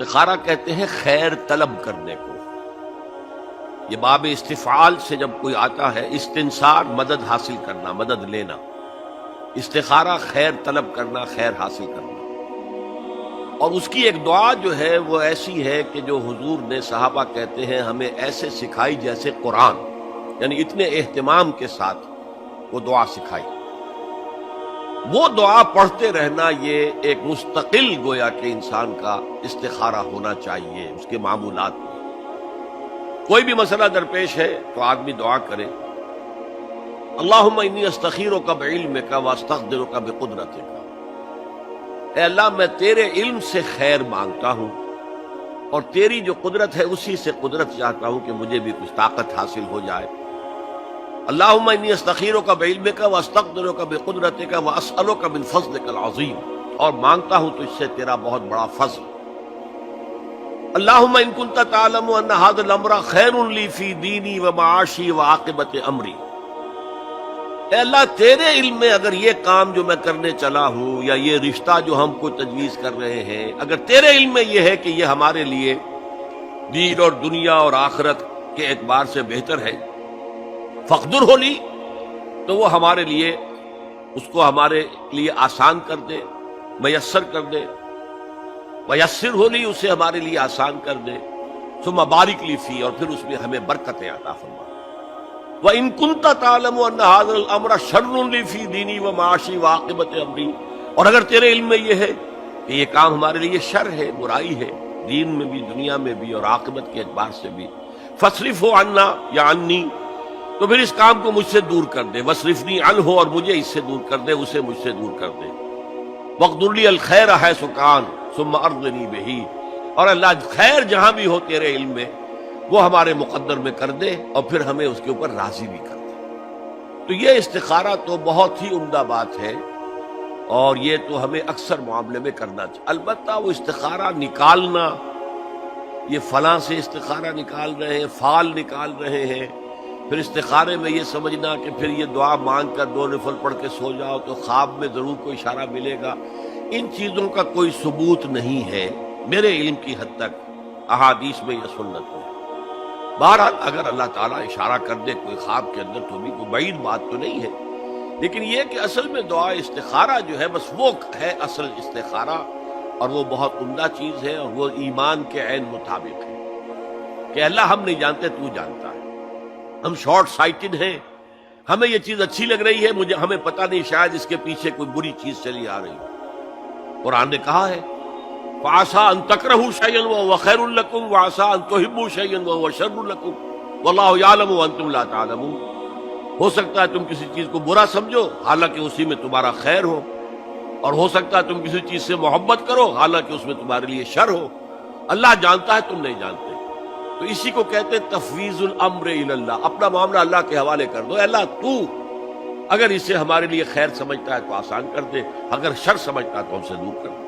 استخارہ کہتے ہیں خیر طلب کرنے کو. یہ باب استفعال سے جب کوئی آتا ہے، استنصار مدد حاصل کرنا، مدد لینا. استخارہ خیر طلب کرنا، خیر حاصل کرنا. اور اس کی ایک دعا جو ہے وہ ایسی ہے کہ جو حضور نے، صحابہ کہتے ہیں، ہمیں ایسے سکھائی جیسے قرآن، یعنی اتنے اہتمام کے ساتھ وہ دعا سکھائی. وہ دعا پڑھتے رہنا یہ ایک مستقل گویا کہ انسان کا استخارہ ہونا چاہیے. اس کے معمولات میں کوئی بھی مسئلہ درپیش ہے تو آدمی دعا کرے، اللہم انی استخیرک بعلمک واستقدرک بقدرتک. اے اللہ، میں تیرے علم سے خیر مانگتا ہوں اور تیری جو قدرت ہے اسی سے قدرت چاہتا ہوں کہ مجھے بھی کچھ طاقت حاصل ہو جائے. اللہم انی استخیرک بعلمک واستقدرک بقدرتک واسألک من فضلک العظیم، اور مانگتا ہوں تجھ سے تیرا بہت بڑا فضل. اللہم ان کنت تعلم ان ھذا الامر خیر لی فی دینی ومعاشی وعاقبۃ امری. اے اللہ، تیرے علم میں اگر یہ کام جو میں کرنے چلا ہوں یا یہ رشتہ جو ہم کو تجویز کر رہے ہیں، اگر تیرے علم میں یہ ہے کہ یہ ہمارے لیے دین اور دنیا اور آخرت کے اعتبار سے بہتر ہے، فقدر ہو لی، تو وہ ہمارے لیے، اس کو ہمارے لیے آسان کر دے، میسر کر دے. میسر ہو لی، اسے ہمارے لیے آسان کر دے. ثم بارک لی فی، اور پھر اس میں ہمیں برکتیں عطا فرما. وَإِن كُنتَ تَعْلَمُ أَنَّ هَذَا الْأَمْرَ شَرٌّ لِّي فِي دِينِي وَمَعَاشِي وَعَاقِبَةِ أَمْرِي، اور اگر تیرے علم میں یہ ہے کہ یہ کام ہمارے لیے شر ہے، برائی ہے، دین میں بھی، دنیا میں بھی، اور عاقبت کے اعتبار سے بھی، فَاصْرِفْهُ عَنَّا یا عَنِّی، تو پھر اس کام کو مجھ سے دور کر دے. وَاصْرِفْنِی عَنْهُ، اور مجھے اس سے دور کر دے، اسے مجھ سے دور کر دے. وَاقْدُرْ لِی الْخَيْرَ حَيْثُ كَانَ ثُمَّ أَرْضِنِی بِهِ، اور اللہ خیر جہاں بھی ہو تیرے علم میں وہ ہمارے مقدر میں کر دے، اور پھر ہمیں اس کے اوپر راضی بھی کر دے. تو یہ استخارہ تو بہت ہی عمدہ بات ہے، اور یہ تو ہمیں اکثر معاملے میں کرنا چاہیے. البتہ وہ استخارہ نکالنا، یہ فلاں سے استخارہ نکال رہے ہیں، فال نکال رہے ہیں، پھر استخارے میں یہ سمجھنا کہ پھر یہ دعا مانگ کر 2 نفل پڑھ کے سو جاؤ تو خواب میں ضرور کوئی اشارہ ملے گا، ان چیزوں کا کوئی ثبوت نہیں ہے میرے علم کی حد تک، احادیث میں یا سنت میں. بہرحال اگر اللہ تعالیٰ اشارہ کر دے کوئی خواب کے اندر تو بھی کوئی بعید بات تو نہیں ہے، لیکن یہ کہ اصل میں دعا استخارہ جو ہے بس وہ ہے اصل استخارہ، اور وہ بہت عمدہ چیز ہے، اور وہ ایمان کے عین مطابق ہے کہ اللہ ہم نہیں جانتے، تو جانتا ہے. ہم شارٹ سائٹڈ ہیں، ہمیں یہ چیز اچھی لگ رہی ہے، ہمیں پتہ نہیں شاید اس کے پیچھے کوئی بری چیز چلی آ رہی. قرآن نے کہا ہے فَعَسَىٰ أَن تَكْرَهُوا شَيْئًا وَهُوَ خَيْرٌ لَكُمْ وَعَسَىٰ أَن تُحِبُّوا شَيْئًا وَهُوَ شَرٌّ لَكُمْ وَاللَّهُ يَعْلَمُ وَأَنتُمْ لَا تَعْلَمُونَ. ہو سکتا ہے تم کسی چیز کو برا سمجھو حالانکہ اسی میں تمہارا خیر ہو، اور ہو سکتا ہے تم کسی چیز سے محبت کرو حالانکہ اس میں تمہارے لیے شر ہو. اللہ جانتا ہے، تم نہیں جانتے. تو اسی کو کہتے ہیں تفویض الامر الی اللہ. اپنا معاملہ اللہ کے حوالے کر دو. اللہ تو اگر اسے ہمارے لیے خیر سمجھتا ہے تو آسان کر دے، اگر شر سمجھتا ہے تو ہم سے دور کر دے.